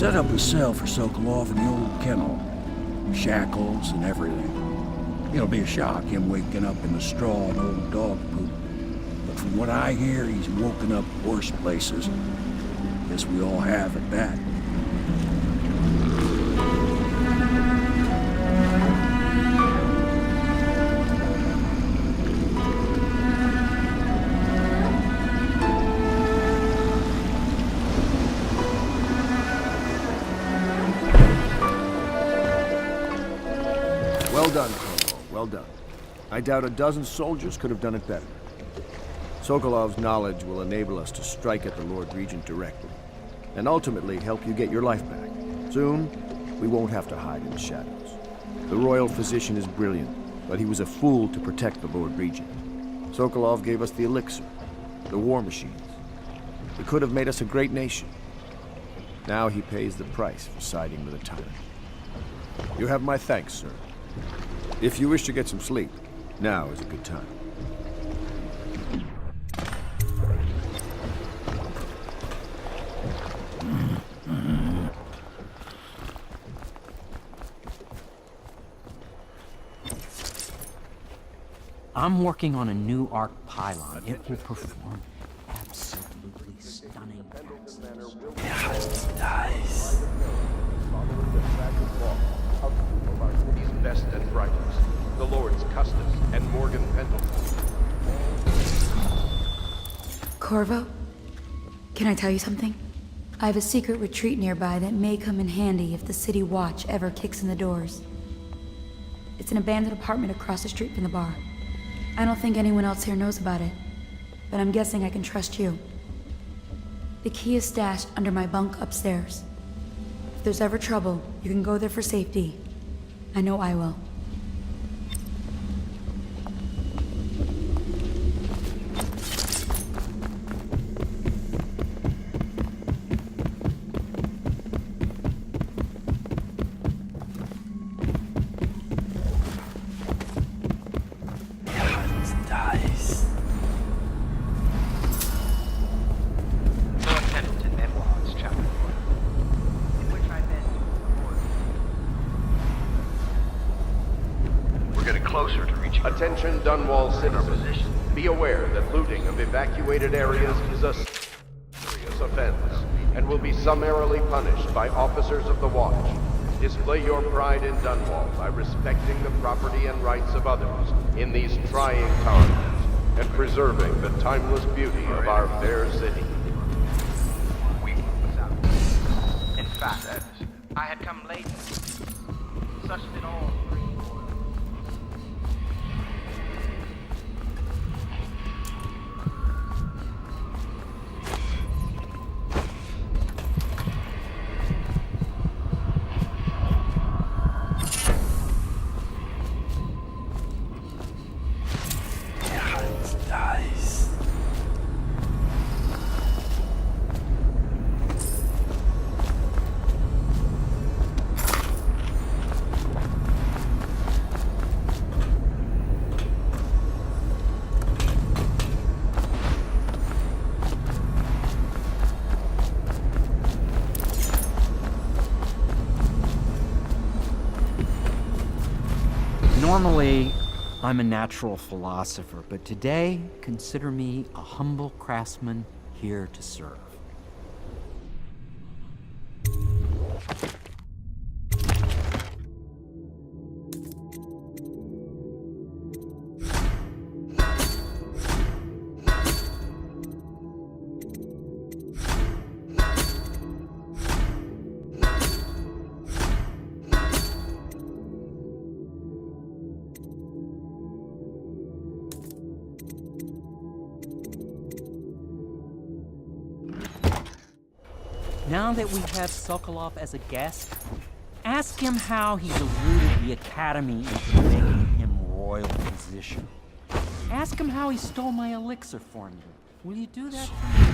set up a cell for Sokolov in the old kennel. Shackles and everything. It'll be a shock, him waking up in the straw and old dog poop. But from what I hear, he's woken up worse places. Guess we all have at that. Well done, Corvo. Well done. I doubt a dozen soldiers could have done it better. Sokolov's knowledge will enable us to strike at the Lord Regent directly, and ultimately help you get your life back. Soon, we won't have to hide in the shadows. The royal physician is brilliant, but he was a fool to protect the Lord Regent. Sokolov gave us the elixir, the war machines. He could have made us a great nation. Now he pays the price for siding with a tyrant. You have my thanks, sir. If you wish to get some sleep, now is a good time. I'm working on a new arc pylon. It will perform absolutely stunning accents. Nice. He's best and brightest. The Lords Custis and Morgan Pendleton. Corvo? Can I tell you something? I have a secret retreat nearby that may come in handy if the City Watch ever kicks in the doors. It's an abandoned apartment across the street from the bar. I don't think anyone else here knows about it, but I'm guessing I can trust you. The key is stashed under my bunk upstairs. If there's ever trouble, you can go there for safety. I know I will. Attention Dunwall citizens. Be aware that looting of evacuated areas is a serious offense and will be summarily punished by officers of the Watch. Display your pride in Dunwall by respecting the property and rights of others in these trying times and preserving the timeless beauty of our fair city. In fact, I had come late. Such did all. Normally, I'm a natural philosopher, but today, consider me a humble craftsman here to serve. Now that we have Sokolov as a guest, ask him how he deluded the Academy into making him royal physician. Ask him how he stole my elixir formula. Will you do that for me?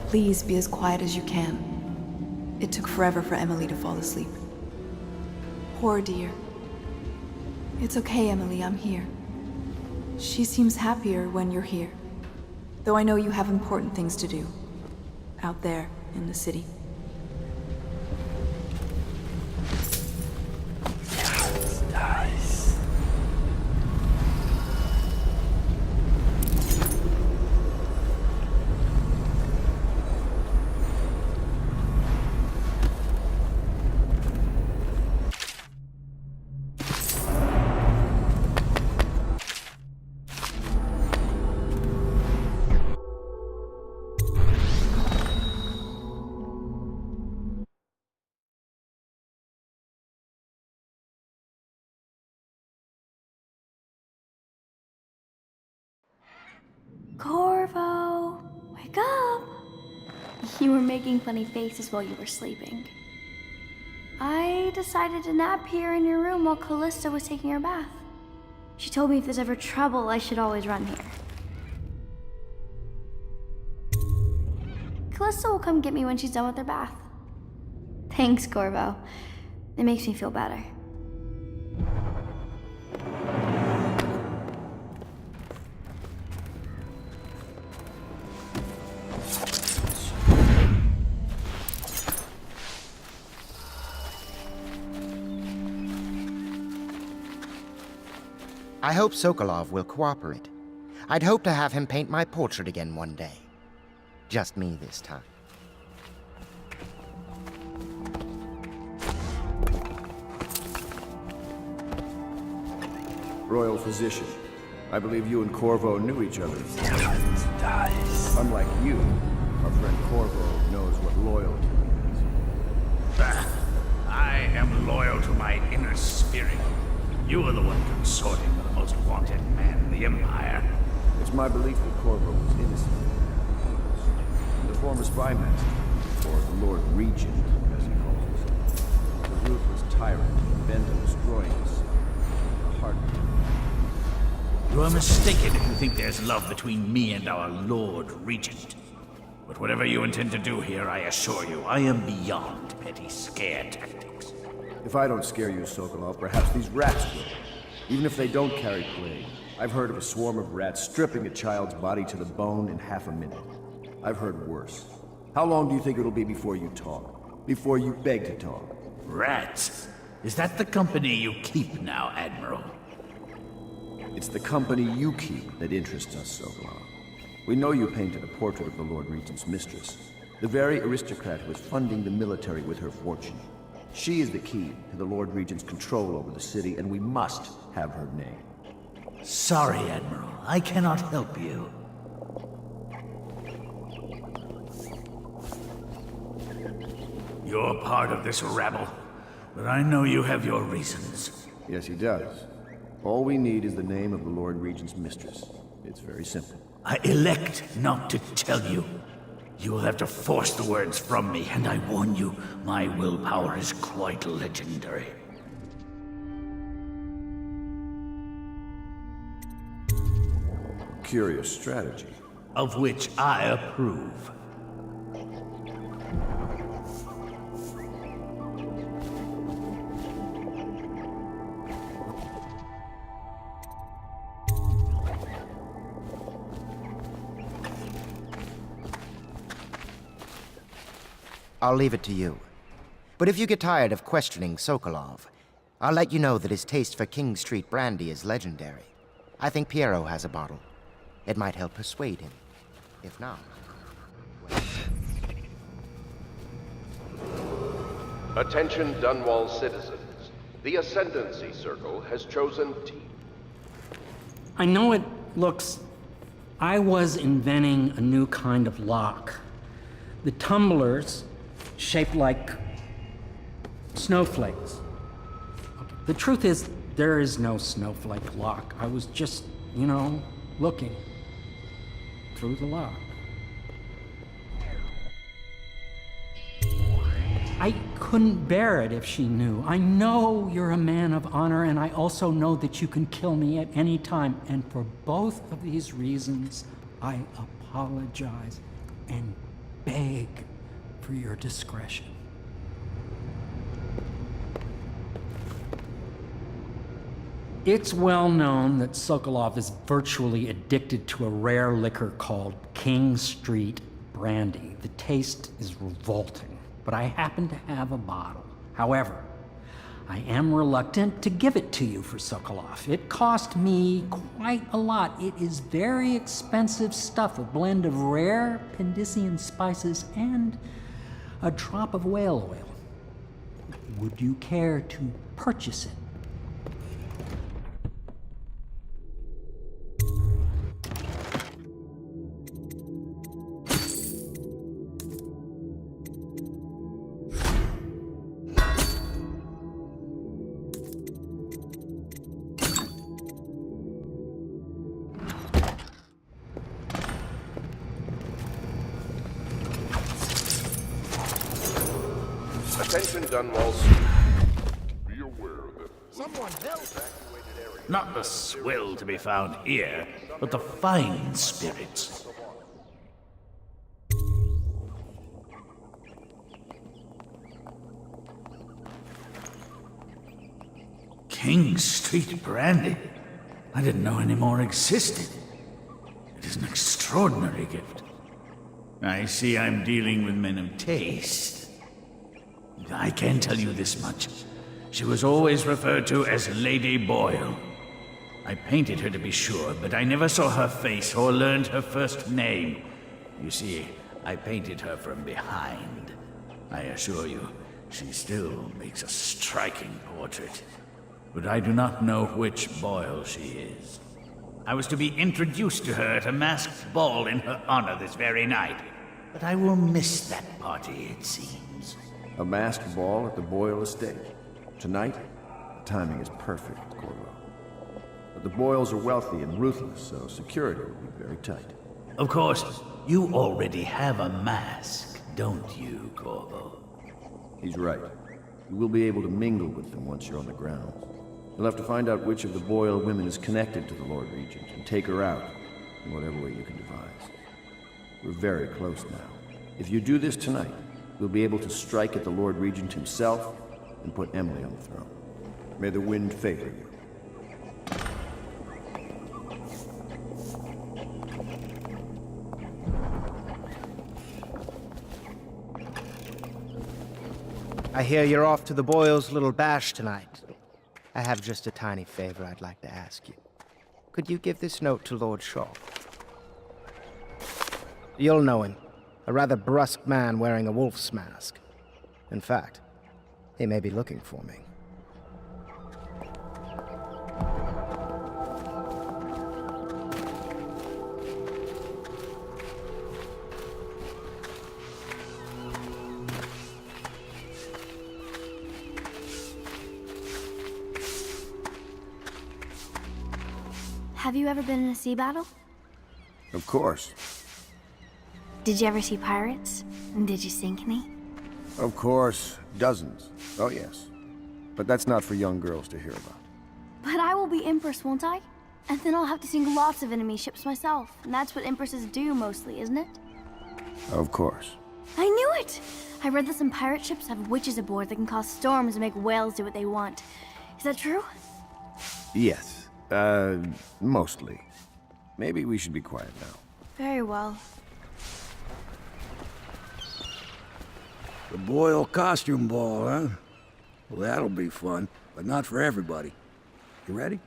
Please be as quiet as you can. It took forever for Emily to fall asleep. Poor dear. It's okay, Emily, I'm here. She seems happier when you're here. Though I know you have important things to do. Out there, in the city. Corvo, wake up! You were making funny faces while you were sleeping. I decided to nap here in your room while Callista was taking her bath. She told me if there's ever trouble, I should always run here. Callista will come get me when she's done with her bath. Thanks, Corvo. It makes me feel better. I hope Sokolov will cooperate. I'd hope to have him paint my portrait again one day. Just me this time. Royal physician. I believe you and Corvo knew each other. Unlike you, our friend Corvo knows what loyalty means. I am loyal to my inner spirit. You are the one consorting with the most wanted man in the Empire. It's my belief that Corvo was innocent. And the former spy master, or the Lord Regent, as he calls himself, was a ruthless tyrant bent on destroying us. The heart. You are mistaken if you think there's love between me and our Lord Regent. But whatever you intend to do here, I assure you, I am beyond petty scare tactics. If I don't scare you, Sokolov, perhaps these rats will. Even if they don't carry plague. I've heard of a swarm of rats stripping a child's body to the bone in half a minute. I've heard worse. How long do you think it'll be before you talk? Before you beg to talk? Rats? Is that the company you keep now, Admiral? It's the company you keep that interests us, Sokolov. We know you painted a portrait of the Lord Regent's mistress, the very aristocrat who is funding the military with her fortune. She is the key to the Lord Regent's control over the city, and we must have her name. Sorry, Admiral. I cannot help you. You're part of this rabble, but I know you have your reasons. Yes, he does. All we need is the name of the Lord Regent's mistress. It's very simple. I elect not to tell you. You will have to force the words from me, and I warn you, my willpower is quite legendary. Curious strategy. Of which I approve. I'll leave it to you. But if you get tired of questioning Sokolov, I'll let you know that his taste for King Street brandy is legendary. I think Piero has a bottle. It might help persuade him. If not... Attention Dunwall citizens. The Ascendancy Circle has chosen T. I know it looks... I was inventing a new kind of lock. The tumblers, shaped like snowflakes. The truth is, there is no snowflake lock. I was just, looking through the lock. I couldn't bear it if she knew. I know you're a man of honor, and I also know that you can kill me at any time. And for both of these reasons, I apologize and beg for your discretion. It's well known that Sokolov is virtually addicted to a rare liquor called King Street Brandy. The taste is revolting, but I happen to have a bottle. However, I am reluctant to give it to you for Sokolov. It cost me quite a lot. It is very expensive stuff, a blend of rare Pendician spices and a drop of whale oil. Would you care to purchase it? Attention Dunwalls. Be aware that someone help. Not the swill to be found here, but the fine spirits. King Street Brandy? I didn't know any more existed. It is an extraordinary gift. I see I'm dealing with men of taste. I can tell you this much. She was always referred to as Lady Boyle. I painted her to be sure, but I never saw her face or learned her first name. You see, I painted her from behind. I assure you, she still makes a striking portrait. But I do not know which Boyle she is. I was to be introduced to her at a masked ball in her honor this very night. But I will miss that party, it seems. A masked ball at the Boyle estate. Tonight, the timing is perfect, Corvo. But the Boyles are wealthy and ruthless, so security will be very tight. Of course, you already have a mask, don't you, Corvo? He's right. You will be able to mingle with them once you're on the grounds. You'll have to find out which of the Boyle women is connected to the Lord Regent and take her out in whatever way you can devise. We're very close now. If you do this tonight, we'll be able to strike at the Lord Regent himself and put Emily on the throne. May the wind favor you. I hear you're off to the Boyles' little bash tonight. I have just a tiny favor I'd like to ask you. Could you give this note to Lord Shaw? You'll know him. A rather brusque man wearing a wolf's mask. In fact, he may be looking for me. Have you ever been in a sea battle? Of course. Did you ever see pirates? And did you sink any? Of course. Dozens. Oh, yes. But that's not for young girls to hear about. But I will be Empress, won't I? And then I'll have to sink lots of enemy ships myself. And that's what Empresses do mostly, isn't it? Of course. I knew it! I read that some pirate ships have witches aboard that can cause storms and make whales do what they want. Is that true? Yes. Mostly. Maybe we should be quiet now. Very well. The Boyle costume ball, huh? Well, that'll be fun, but not for everybody. You ready?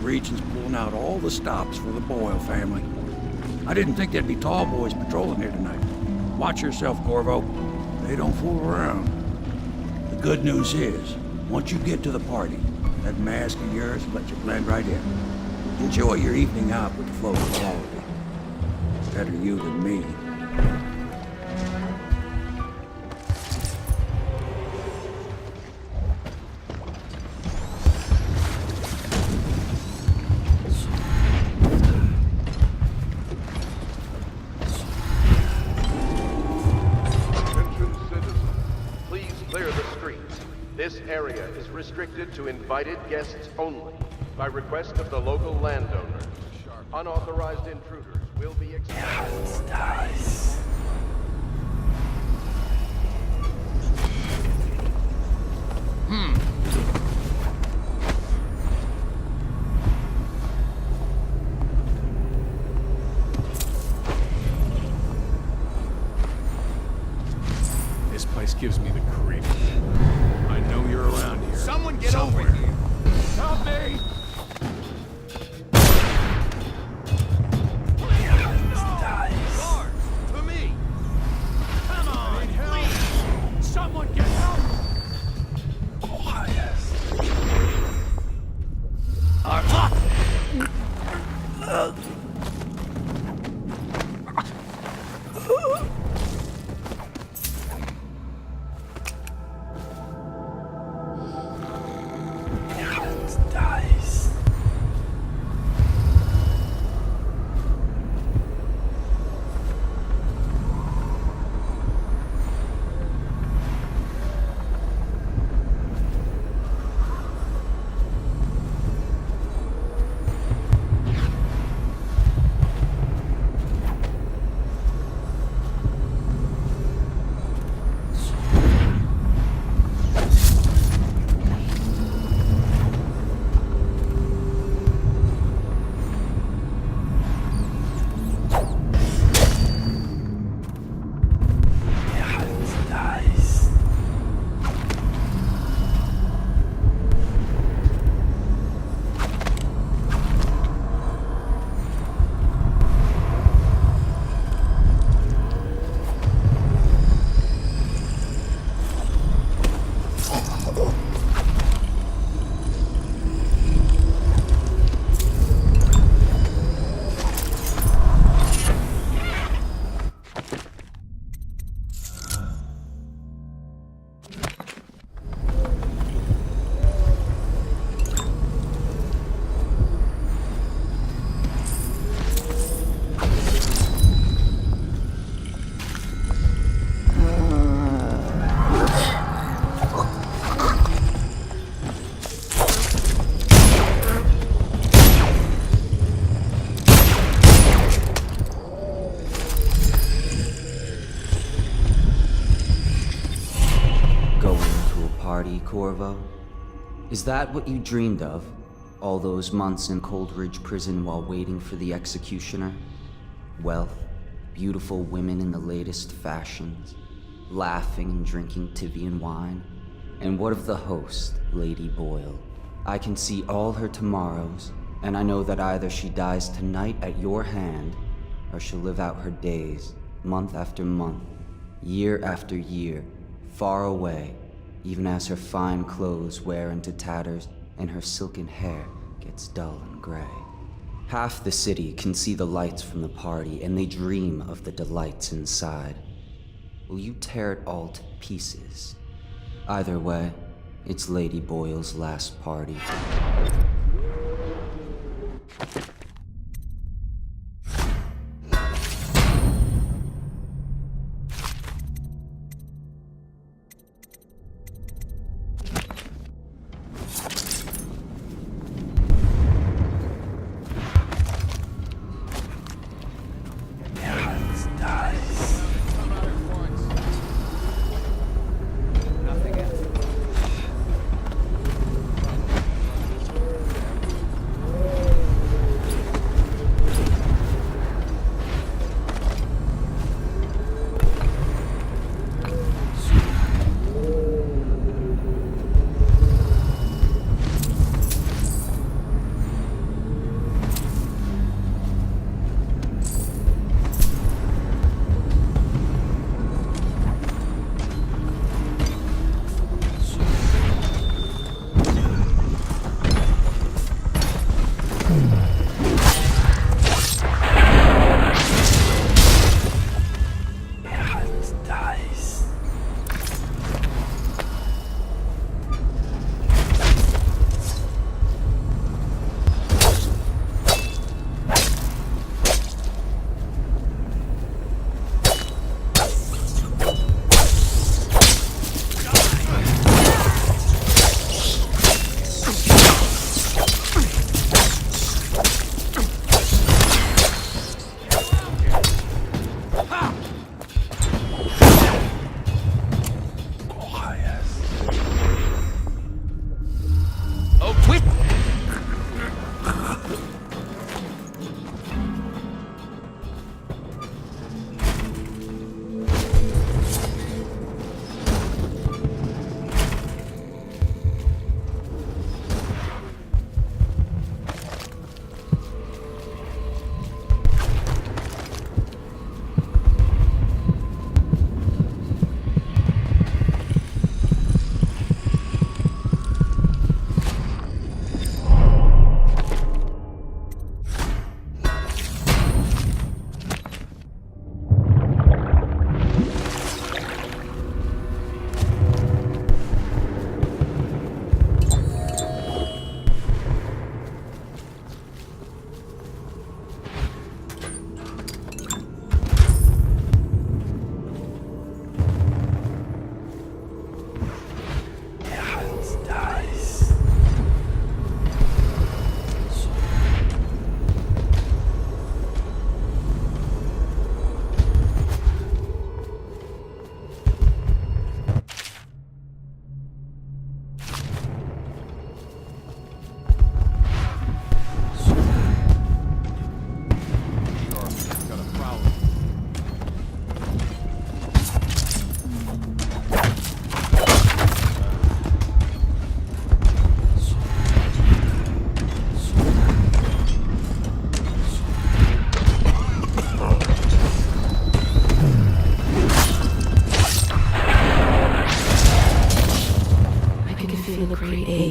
Regents pulling out all the stops for the Boyle family. I didn't think there'd be tall boys patrolling here tonight. Watch yourself, Corvo. They don't fool around. The good news is, once you get to the party, that mask of yours will let you blend right in. Enjoy your evening out with the folks of quality. Better you than me. Attention citizens. area is restricted to invited guests only, by request of the local landowner. Unauthorized intruders will be expelled. This place gives me the creep. I know you're around here. Someone get over here! Help me! For me! Come on! Help! Someone get help! Corvo? Is that what you dreamed of? All those months in Coldridge Prison while waiting for the executioner? Wealth, beautiful women in the latest fashions, laughing and drinking Tivian wine? And what of the host, Lady Boyle? I can see all her tomorrows, and I know that either she dies tonight at your hand, or she'll live out her days, month after month, year after year, far away, even as her fine clothes wear into tatters and her silken hair gets dull and gray. Half the city can see the lights from the party, and they dream of the delights inside. Will you tear it all to pieces? Either way, it's Lady Boyle's last party.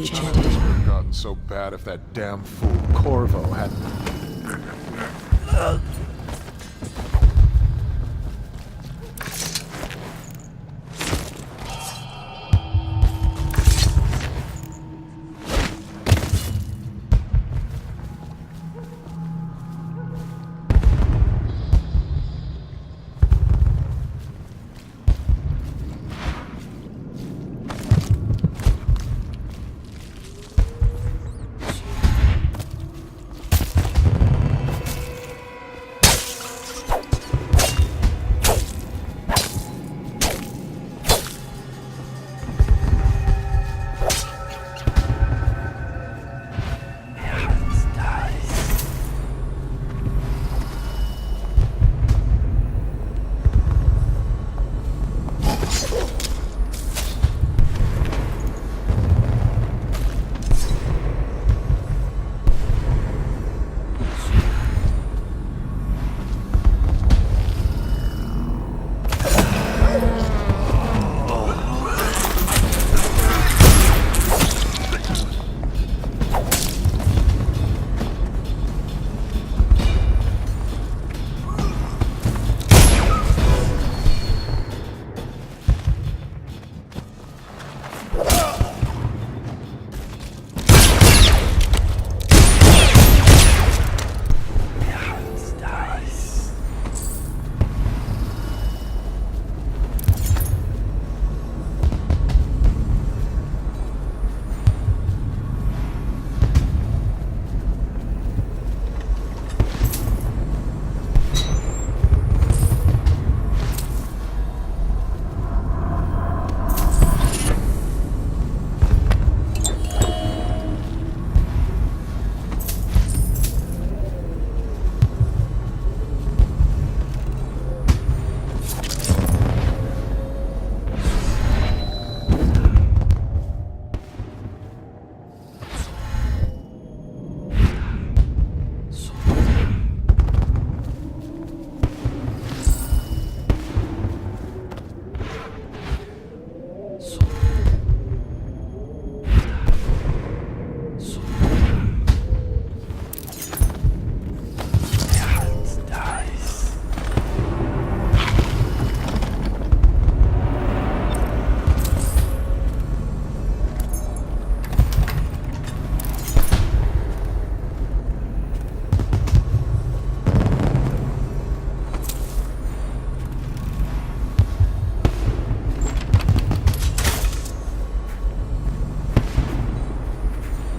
agent. Would have gotten so bad if that damn fool Corvo hadn't.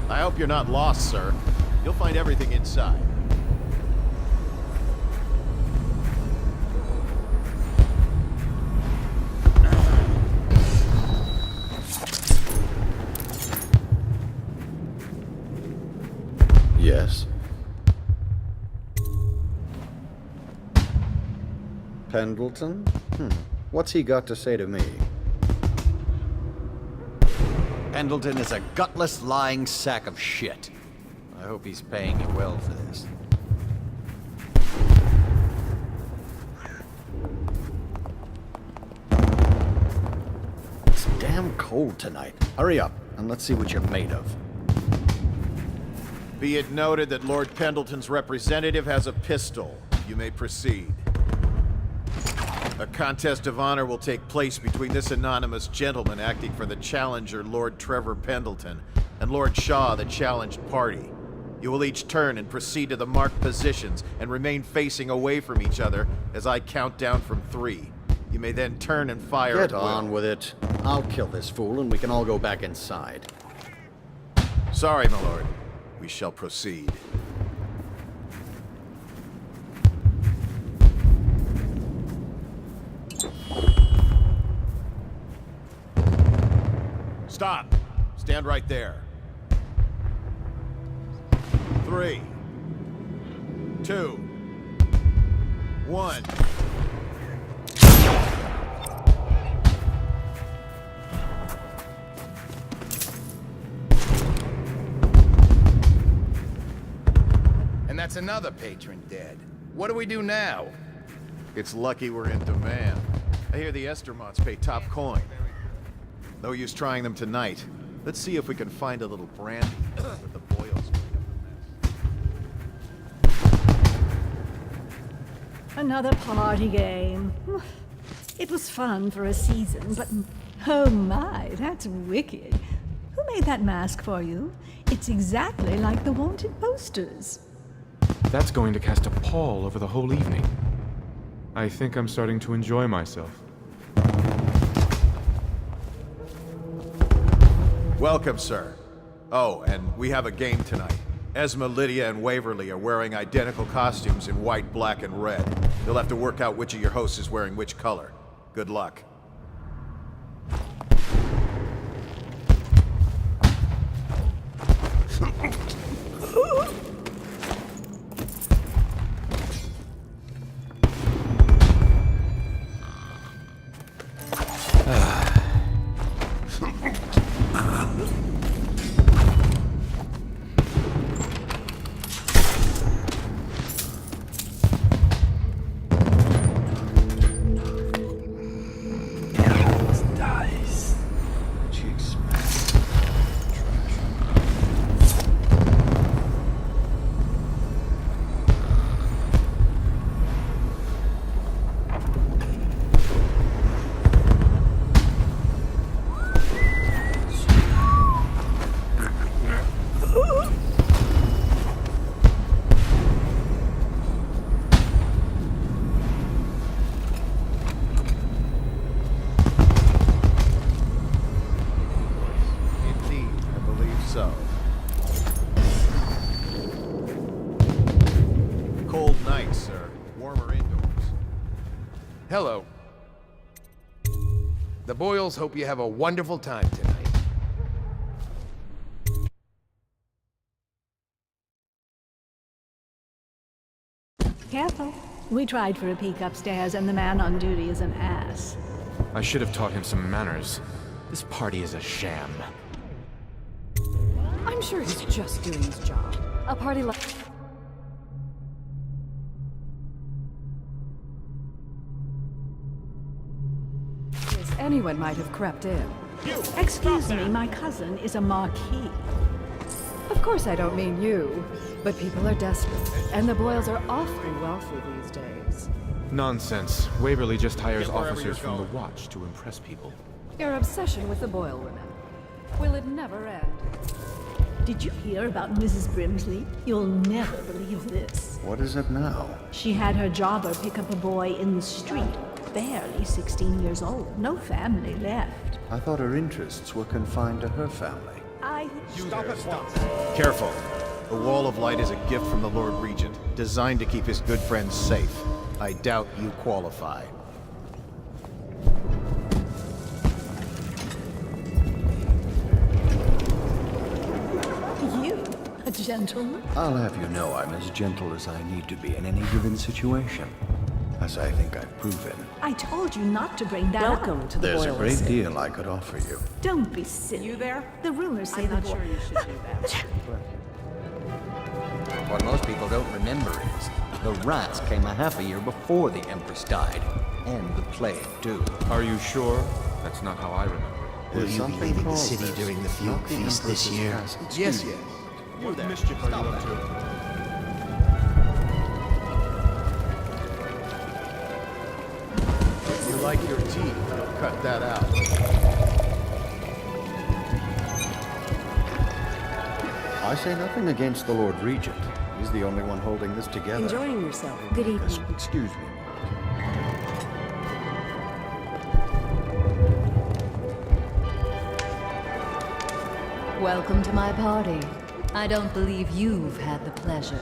I hope you're not lost, sir. You'll find everything inside. Yes. Pendleton? What's he got to say to me? Pendleton is a gutless, lying sack of shit. I hope he's paying you well for this. It's damn cold tonight. Hurry up, and let's see what you're made of. Be it noted that Lord Pendleton's representative has a pistol. You may proceed. A contest of honor will take place between this anonymous gentleman acting for the challenger, Lord Trevor Pendleton, and Lord Shaw, the challenged party. You will each turn and proceed to the marked positions and remain facing away from each other as I count down from 3. You may then turn and fire Get at will. on with it. I'll kill this fool and we can all go back inside. Sorry, my lord. We shall proceed. Stop! Stand right there. 3, 2, 1. And that's another patron dead. What do we do now? It's lucky we're in demand. I hear the Estermonts pay top coin. No use trying them tonight. Let's see if we can find a little brandy with the Boyles clean up the mess. Another party game. It was fun for a season, but oh my, that's wicked. Who made that mask for you? It's exactly like the wanted posters. That's going to cast a pall over the whole evening. I think I'm starting to enjoy myself. Welcome, sir. Oh, and we have a game tonight. Esma, Lydia, and Waverly are wearing identical costumes in white, black, and red. You'll have to work out which of your hosts is wearing which color. Good luck. Hello. The Boyles hope you have a wonderful time tonight. Careful. We tried for a peek upstairs, and the man on duty is an ass. I should have taught him some manners. This party is a sham. I'm sure he's just doing his job. A party like... anyone might have crept in. Excuse me, my cousin is a marquis. Of course I don't mean you, but people are desperate, and the Boyles are awfully wealthy these days. Nonsense. Waverly just hires officers from the Watch to impress people. Your obsession with the Boyle women. Will it never end? Did you hear about Mrs. Brimsley? You'll never believe this. What is it now? She had her jobber pick up a boy in the street. Barely 16 years old. No family left. I thought her interests were confined to her family. Careful. The Wall of Light is a gift from the Lord Regent, designed to keep his good friends safe. I doubt you qualify. You, a gentleman? I'll have you know I'm as gentle as I need to be in any given situation. As I think I've proven. I told you not to bring that up. Welcome to the There's Boyle a great estate. deal I could offer you. Don't be silly. You there? The rumors say I'm not the sure you should do that. What most people don't remember is the rats came a half a year before the Empress died. And the plague, too. Are you sure? That's not how I remember it. Will you be leaving the city during the Fugue Feast this year? Yes. What mischief are you up to? You like your teeth, cut that out. I say nothing against the Lord Regent. He's the only one holding this together. Enjoying yourself. Good evening. Excuse me. Welcome to my party. I don't believe you've had the pleasure.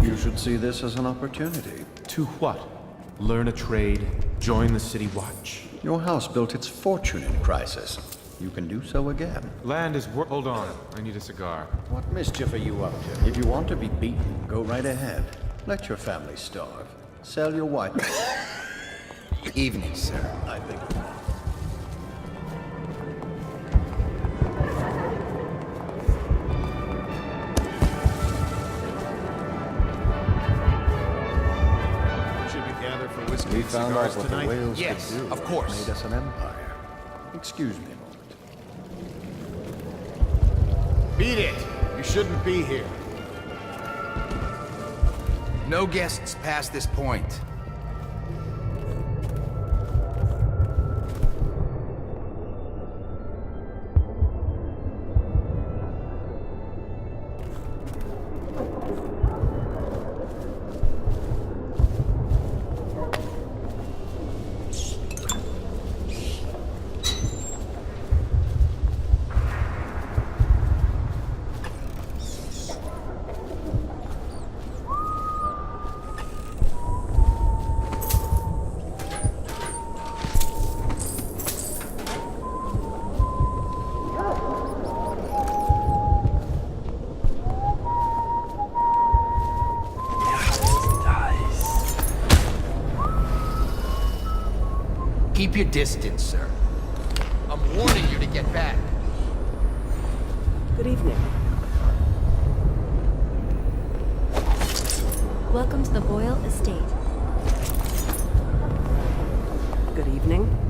You should see this as an opportunity. To what? Learn a trade? Join the City Watch? Your house built its fortune in crisis. You can do so again. Land is Hold on. I need a cigar. What mischief are you up to? If you want to be beaten, go right ahead. Let your family starve. Sell your wife. Evening, sir. I think. found out what the whales Yes, could do, of course. it made us an empire. Excuse me a moment. Beat it! You shouldn't be here. No guests past this point. Keep your distance, sir. I'm warning you to get back. Good evening. Welcome to the Boyle estate. Good evening.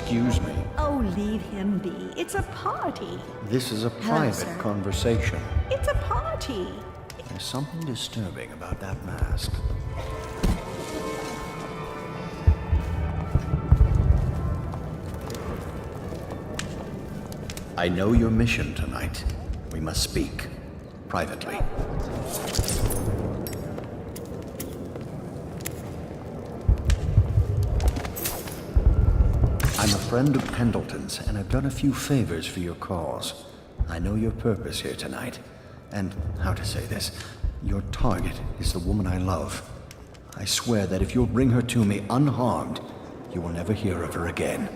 excuse me. Oh, leave him be. It's a party. This is a Hello, private sir. conversation. It's a party. There's something disturbing about that mask. I know your mission tonight. We must speak. Privately. I'm a friend of Pendleton's, and I've done a few favors for your cause. I know your purpose here tonight. And, how to say this, your target is the woman I love. I swear that if you'll bring her to me unharmed, you will never hear of her again.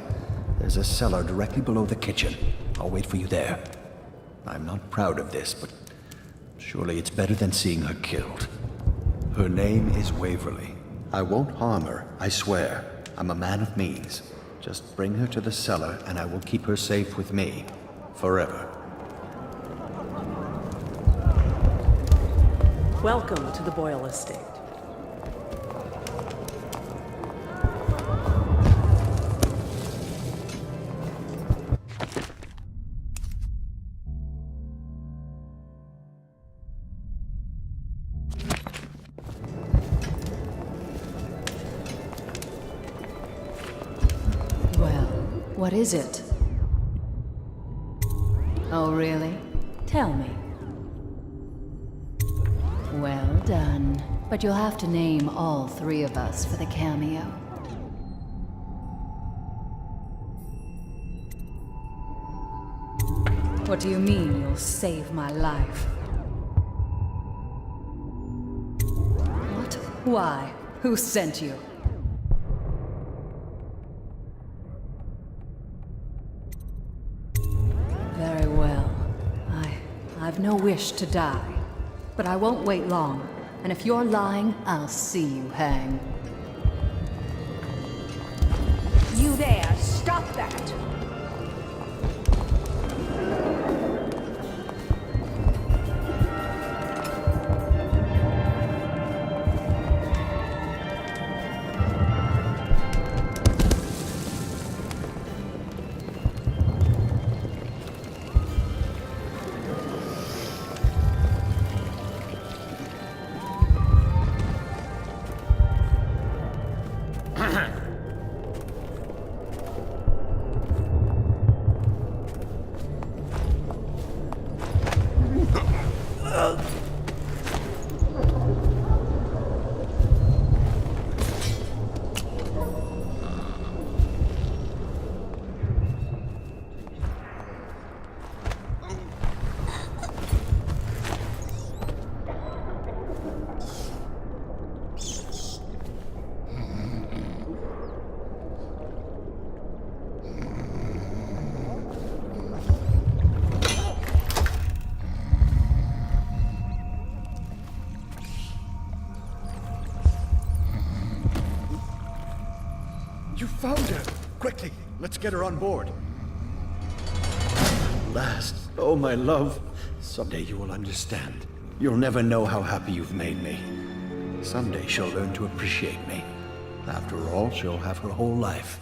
There's a cellar directly below the kitchen. I'll wait for you there. I'm not proud of this, but surely it's better than seeing her killed. Her name is Waverly. I won't harm her, I swear. I'm a man of means. Just bring her to the cellar, and I will keep her safe with me. Forever. Welcome to the Boyle estate. Well, what is it? Oh, really? Tell me. Well done. But you'll have to name all three of us for the cameo. What do you mean you'll save my life? What? Why? Who sent you? Very well. I've no wish to die. But I won't wait long. And if you're lying, I'll see you hang. You there, stop that! You found her! Quickly, let's get her on board. Last, oh my love. Someday you will understand. You'll never know how happy you've made me. Someday she'll learn to appreciate me. After all, she'll have her whole life.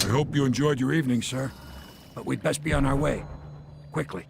hope you enjoyed your evening, sir. But we'd best be on our way. Quickly.